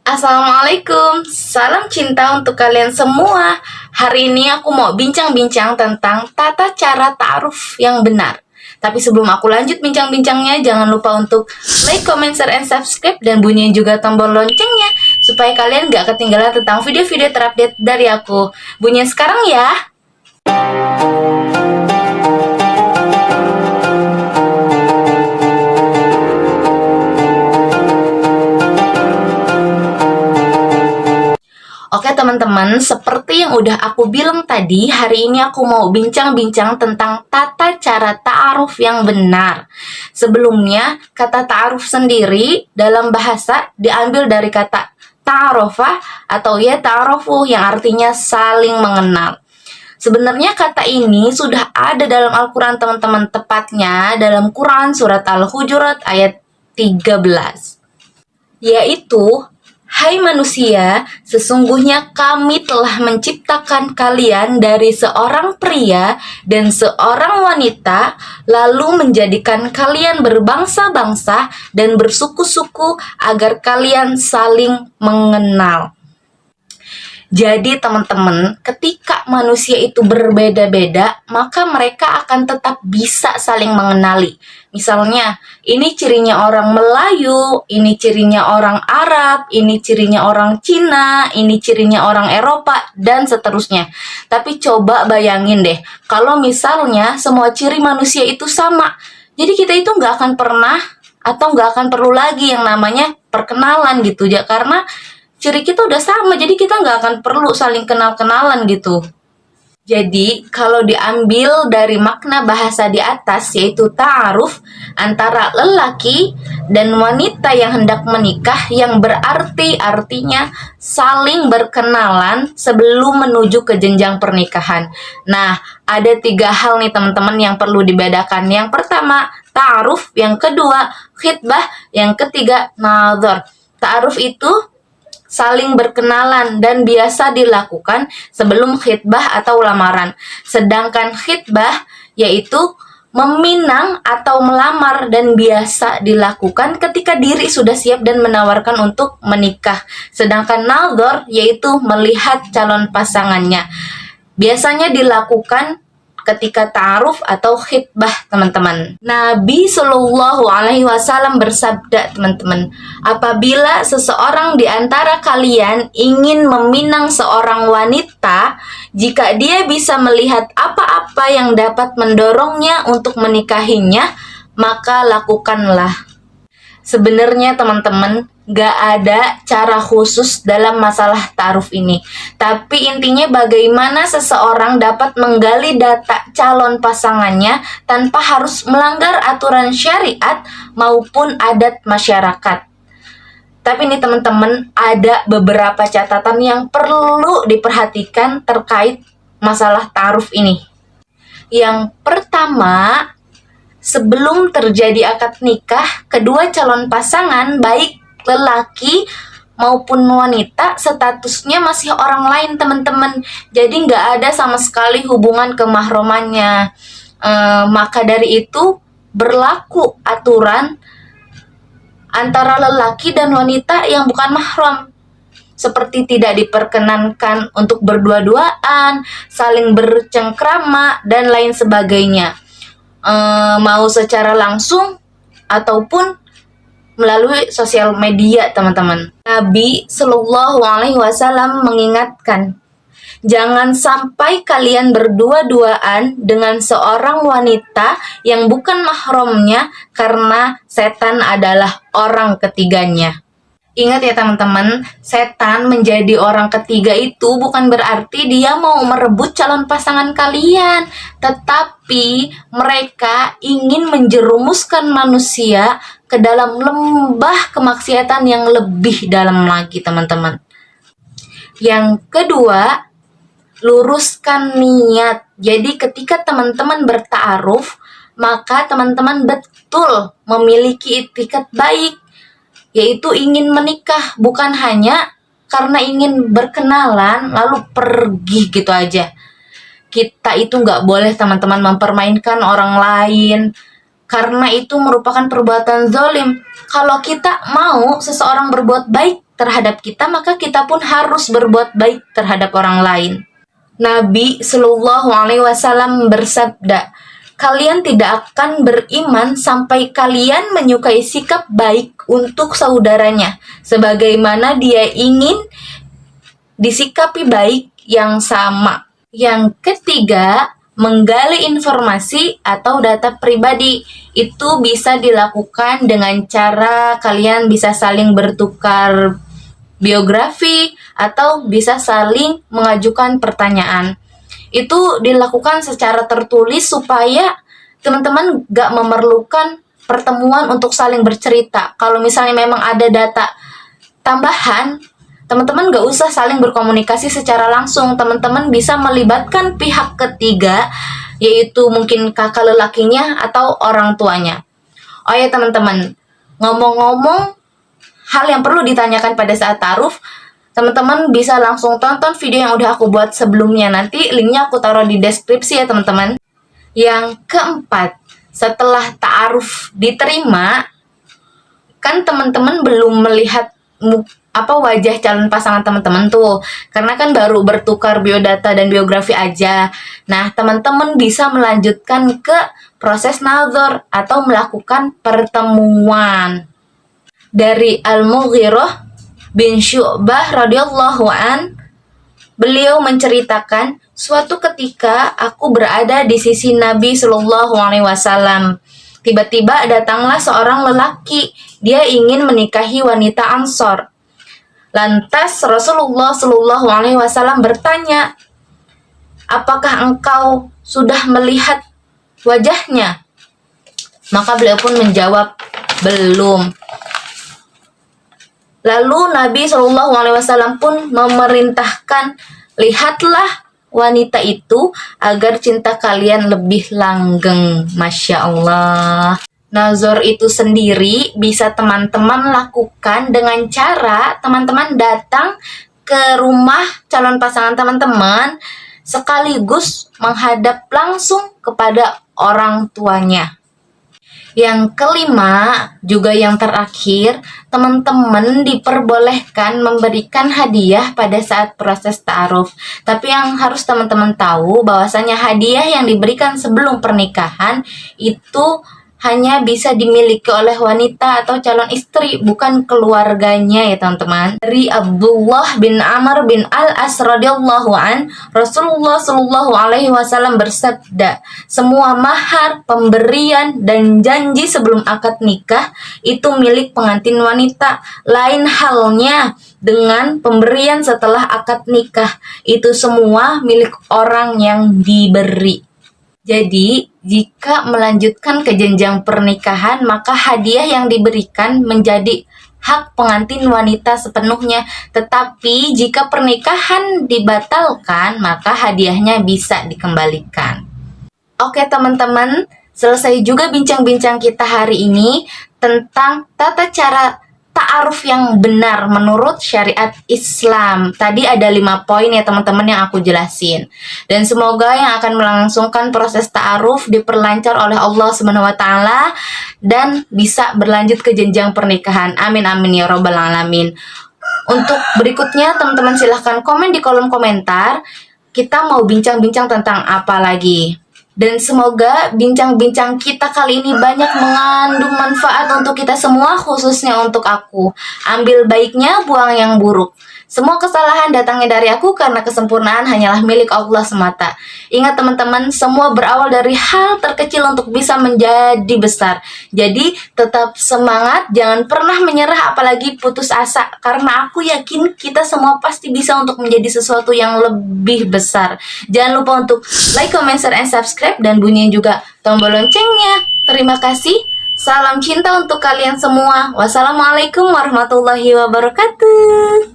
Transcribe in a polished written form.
Assalamualaikum, salam cinta untuk kalian semua. Hari ini aku mau bincang-bincang tentang tata cara ta'aruf yang benar. Tapi sebelum aku lanjut bincang-bincangnya, jangan lupa untuk like, comment, share, and subscribe, dan bunyiin juga tombol loncengnya, supaya kalian gak ketinggalan tentang video-video terupdate dari aku. Bunyiin sekarang ya. Oke teman-teman, seperti yang udah aku bilang tadi, hari ini aku mau bincang-bincang tentang tata cara ta'aruf yang benar. Sebelumnya, kata ta'aruf sendiri dalam bahasa diambil dari kata ta'arofa atau ya ta'arofu yang artinya saling mengenal. Sebenarnya kata ini sudah ada dalam Al-Quran teman-teman, tepatnya dalam Quran surat Al-Hujurat ayat 13. Yaitu, hai manusia, sesungguhnya kami telah menciptakan kalian dari seorang pria dan seorang wanita, lalu menjadikan kalian berbangsa-bangsa dan bersuku-suku agar kalian saling mengenal. Jadi teman-teman, ketika manusia itu berbeda-beda, maka mereka akan tetap bisa saling mengenali. Misalnya, ini cirinya orang Melayu, ini cirinya orang Arab, ini cirinya orang Cina, ini cirinya orang Eropa, dan seterusnya. Tapi coba bayangin deh, kalau misalnya semua ciri manusia itu sama, jadi kita itu nggak akan pernah atau nggak akan perlu lagi yang namanya perkenalan gitu ya, karena ciri kita udah sama, jadi kita nggak akan perlu saling kenal-kenalan gitu. Jadi, kalau diambil dari makna bahasa di atas, yaitu ta'aruf antara lelaki dan wanita yang hendak menikah, yang berarti artinya saling berkenalan sebelum menuju ke jenjang pernikahan. Nah, ada 3 hal nih teman-teman yang perlu dibedakan. Yang pertama, ta'aruf, yang kedua, khitbah, yang ketiga, nadhar. Ta'aruf itu saling berkenalan dan biasa dilakukan sebelum khitbah atau lamaran. Sedangkan khitbah yaitu meminang atau melamar dan biasa dilakukan ketika diri sudah siap dan menawarkan untuk menikah. Sedangkan nadhar yaitu melihat calon pasangannya. Biasanya dilakukan ketika ta'aruf atau khitbah teman-teman. Nabi Shallallahu Alaihi Wasallam bersabda teman-teman, apabila seseorang di antara kalian ingin meminang seorang wanita, jika dia bisa melihat apa-apa yang dapat mendorongnya untuk menikahinya, maka lakukanlah. Sebenarnya teman-teman, gak ada cara khusus dalam masalah ta'aruf ini. Tapi intinya bagaimana seseorang dapat menggali data calon pasangannya tanpa harus melanggar aturan syariat maupun adat masyarakat. Tapi ini teman-teman, ada beberapa catatan yang perlu diperhatikan terkait masalah ta'aruf ini. Yang pertama, sebelum terjadi akad nikah, kedua calon pasangan baik lelaki maupun wanita statusnya masih orang lain teman-teman. Jadi nggak ada sama sekali hubungan kemahromannya. Maka dari itu berlaku aturan antara lelaki dan wanita yang bukan mahram. Seperti tidak diperkenankan untuk berdua-duaan, saling bercengkrama, dan lain sebagainya. Mau secara langsung ataupun melalui sosial media teman-teman. Nabi Shallallahu Alaihi Wasallam mengingatkan, jangan sampai kalian berdua-duaan dengan seorang wanita yang bukan mahramnya, karena setan adalah orang ketiganya. Ingat ya teman-teman, setan menjadi orang ketiga itu bukan berarti dia mau merebut calon pasangan kalian, tetapi mereka ingin menjerumuskan manusia ke dalam lembah kemaksiatan yang lebih dalam lagi teman-teman. Yang kedua, luruskan niat. Jadi ketika teman-teman berta'aruf, maka teman-teman betul memiliki itikat baik, yaitu ingin menikah, bukan hanya karena ingin berkenalan lalu pergi gitu aja. Kita itu nggak boleh teman-teman mempermainkan orang lain, karena itu merupakan perbuatan zalim. Kalau kita mau seseorang berbuat baik terhadap kita, maka kita pun harus berbuat baik terhadap orang lain. Nabi Shallallahu Alaihi Wasallam bersabda, kalian tidak akan beriman sampai kalian menyukai sikap baik untuk saudaranya, sebagaimana dia ingin disikapi baik yang sama. Yang ketiga, menggali informasi atau data pribadi. Itu bisa dilakukan dengan cara kalian bisa saling bertukar biografi atau bisa saling mengajukan pertanyaan. Itu dilakukan secara tertulis supaya teman-teman gak memerlukan pertemuan untuk saling bercerita. Kalau misalnya memang ada data tambahan, teman-teman gak usah saling berkomunikasi secara langsung. Teman-teman bisa melibatkan pihak ketiga, yaitu mungkin kakak lelakinya atau orang tuanya. Oh ya teman-teman, ngomong-ngomong hal yang perlu ditanyakan pada saat ta'aruf, teman-teman bisa langsung tonton video yang udah aku buat sebelumnya. Nanti linknya aku taruh di deskripsi ya teman-teman. Yang keempat, setelah ta'aruf diterima, kan teman-teman belum melihat wajah calon pasangan teman-teman tuh, karena kan baru bertukar biodata dan biografi aja. Nah, teman-teman bisa melanjutkan ke proses nazar atau melakukan pertemuan. Dari Al-Mughirah bin Syu'bah radhiyallahu an, beliau menceritakan, suatu ketika aku berada di sisi Nabi Shallallahu Alaihi Wasallam. Tiba-tiba datanglah seorang lelaki, dia ingin menikahi wanita Ansor. Lantas Rasulullah Shallallahu Alaihi Wasallam bertanya, apakah engkau sudah melihat wajahnya? Maka beliau pun menjawab, belum. Lalu Nabi Shallallahu Alaihi Wasallam pun memerintahkan, lihatlah wanita itu agar cinta kalian lebih langgeng. Masya Allah. Nazar itu sendiri bisa teman-teman lakukan dengan cara teman-teman datang ke rumah calon pasangan teman-teman sekaligus menghadap langsung kepada orang tuanya. Yang kelima, juga yang terakhir, teman-teman diperbolehkan memberikan hadiah pada saat proses ta'aruf. Tapi yang harus teman-teman tahu bahwasanya hadiah yang diberikan sebelum pernikahan itu hanya bisa dimiliki oleh wanita atau calon istri, bukan keluarganya ya teman-teman. Dari Abdullah bin Amr bin Al-As radhiyallahu an, Rasulullah Shallallahu Alaihi Wasallam bersabda, semua mahar, pemberian dan janji sebelum akad nikah itu milik pengantin wanita. Lain halnya dengan pemberian setelah akad nikah, itu semua milik orang yang diberi. Jadi, jika melanjutkan ke jenjang pernikahan, maka hadiah yang diberikan menjadi hak pengantin wanita sepenuhnya. Tetapi, jika pernikahan dibatalkan, maka hadiahnya bisa dikembalikan. Oke teman-teman, selesai juga bincang-bincang kita hari ini tentang tata cara ta'aruf yang benar menurut syariat Islam. Tadi ada 5 poin ya teman-teman yang aku jelasin. Dan semoga yang akan melangsungkan proses ta'aruf diperlancar oleh Allah SWT dan bisa berlanjut ke jenjang pernikahan. Amin amin ya robbal alamin. Untuk berikutnya teman-teman silahkan komen di kolom komentar. Kita mau bincang-bincang tentang apa lagi. Dan semoga bincang-bincang kita kali ini banyak mengandung manfaat untuk kita semua, khususnya untuk aku. Ambil baiknya, buang yang buruk. Semua kesalahan datangnya dari aku karena kesempurnaan hanyalah milik Allah semata. Ingat teman-teman, semua berawal dari hal terkecil untuk bisa menjadi besar. Jadi tetap semangat, jangan pernah menyerah apalagi putus asa. Karena aku yakin kita semua pasti bisa untuk menjadi sesuatu yang lebih besar. Jangan lupa untuk like, comment, share, and subscribe. Dan bunyiin juga tombol loncengnya. Terima kasih. Salam cinta untuk kalian semua. Wassalamualaikum warahmatullahi wabarakatuh.